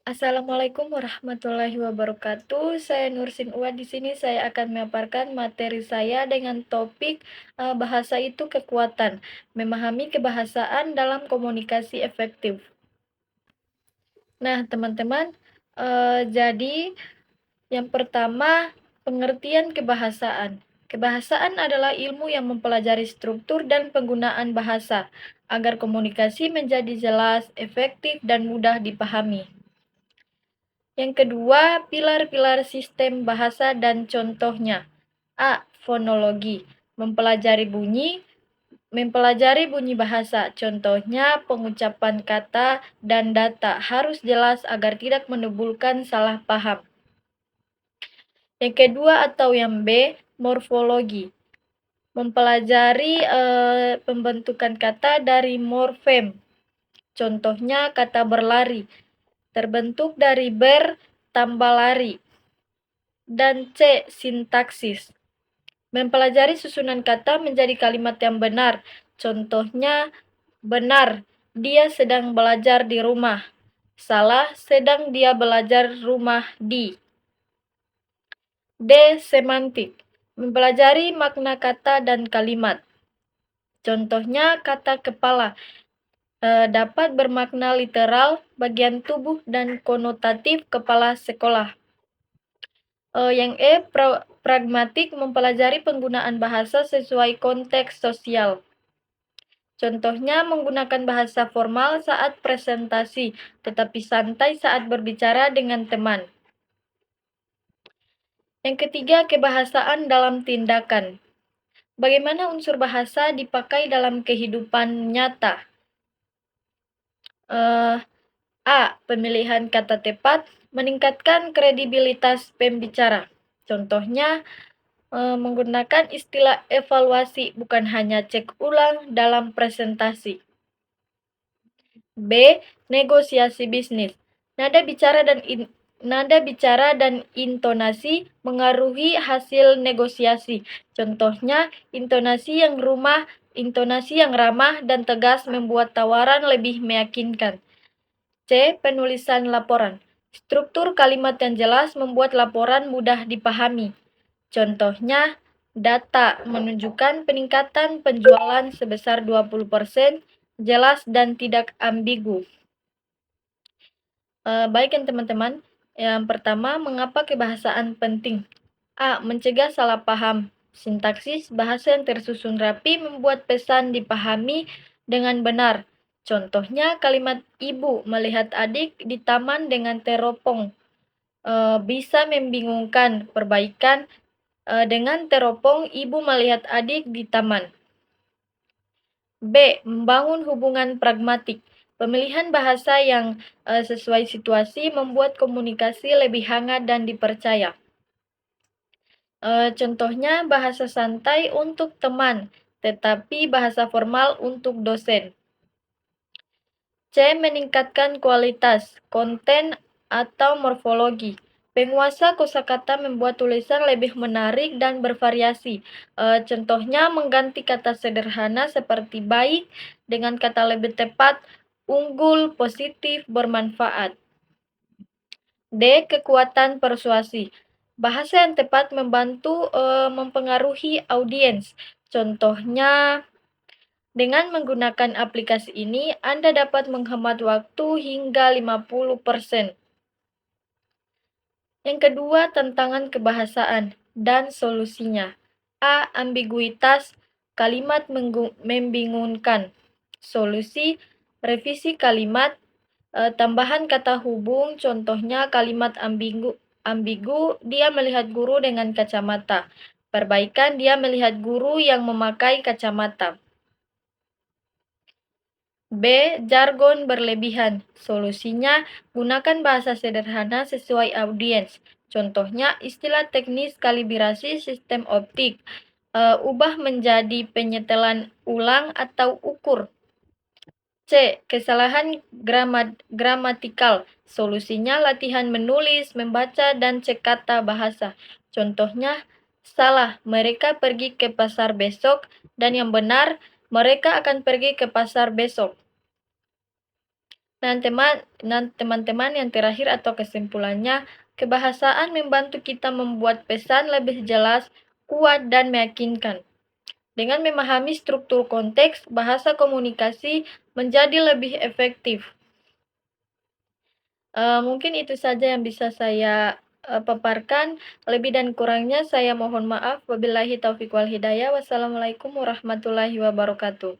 Assalamualaikum warahmatullahi wabarakatuh. Saya Nursin Uwa. Di sini saya akan memaparkan materi saya dengan topik bahasa itu kekuatan, memahami kebahasaan dalam komunikasi efektif. Nah, teman-teman, jadi yang pertama, pengertian kebahasaan. Kebahasaan adalah ilmu yang mempelajari struktur dan penggunaan bahasa agar komunikasi menjadi jelas, efektif, dan mudah dipahami. Yang kedua, pilar-pilar sistem bahasa dan contohnya. A. Fonologi. Mempelajari bunyi bahasa. Contohnya, pengucapan kata dan data harus jelas agar tidak menimbulkan salah paham. Yang kedua atau yang B, morfologi. Mempelajari pembentukan kata dari morfem. Contohnya, kata berlari terbentuk dari ber tambah lari. Dan C. Sintaksis. Mempelajari susunan kata menjadi kalimat yang benar. Contohnya, benar, dia sedang belajar di rumah. Salah, sedang dia belajar rumah di. D. Semantik. Mempelajari makna kata dan kalimat. Contohnya, kata kepala dapat bermakna literal, bagian tubuh, dan konotatif kepala sekolah. Yang E. Pragmatik. Mempelajari penggunaan bahasa sesuai konteks sosial. Contohnya, menggunakan bahasa formal saat presentasi, tetapi santai saat berbicara dengan teman. Yang ketiga, kebahasaan dalam tindakan. Bagaimana unsur bahasa dipakai dalam kehidupan nyata? A. Pemilihan kata tepat meningkatkan kredibilitas pembicara. Contohnya, menggunakan istilah evaluasi, bukan hanya cek ulang dalam presentasi. B. Negosiasi bisnis. Nada bicara dan intonasi mengaruhi hasil negosiasi. Contohnya, intonasi yang ramah dan tegas membuat tawaran lebih meyakinkan. C. Penulisan laporan. Struktur kalimat yang jelas membuat laporan mudah dipahami. Contohnya, data menunjukkan peningkatan penjualan sebesar 20%, jelas dan tidak ambigu. Baik kan teman-teman? Yang pertama, mengapa kebahasaan penting? A. Mencegah salah paham. Sintaksis bahasa yang tersusun rapi membuat pesan dipahami dengan benar. Contohnya, kalimat ibu melihat adik di taman dengan teropong bisa membingungkan. Perbaikan dengan teropong ibu melihat adik di taman. B. Membangun hubungan pragmatik. Pemilihan bahasa yang sesuai situasi membuat komunikasi lebih hangat dan dipercaya. Contohnya, bahasa santai untuk teman, tetapi bahasa formal untuk dosen. C. Meningkatkan kualitas, konten, atau morfologi. Penguasa kosakata membuat tulisan lebih menarik dan bervariasi. Contohnya, mengganti kata sederhana seperti baik dengan kata lebih tepat, unggul, positif, bermanfaat. D. Kekuatan persuasi. Bahasa yang tepat membantu mempengaruhi audiens. Contohnya, dengan menggunakan aplikasi ini, Anda dapat menghemat waktu hingga 50%. Yang kedua, tantangan kebahasaan dan solusinya. A. Ambiguitas, kalimat membingungkan. Solusi, revisi kalimat, tambahan kata hubung, contohnya kalimat ambigu, dia melihat guru dengan kacamata. Perbaikan, dia melihat guru yang memakai kacamata. B. Jargon berlebihan. Solusinya, gunakan bahasa sederhana sesuai audiens. Contohnya, istilah teknis kalibrasi sistem optik. Ubah menjadi penyetelan ulang atau ukur. C. Kesalahan gramatikal. Solusinya, latihan menulis, membaca, dan cek kata bahasa. Contohnya, salah, mereka pergi ke pasar besok, dan yang benar, mereka akan pergi ke pasar besok. Nah, teman-teman, yang terakhir atau kesimpulannya, kebahasaan membantu kita membuat pesan lebih jelas, kuat, dan meyakinkan. Dengan memahami struktur konteks, bahasa komunikasi menjadi lebih efektif. Mungkin itu saja yang bisa saya paparkan. Lebih dan kurangnya saya mohon maaf. Wabillahi taufiq wal hidayah. Wassalamualaikum warahmatullahi wabarakatuh.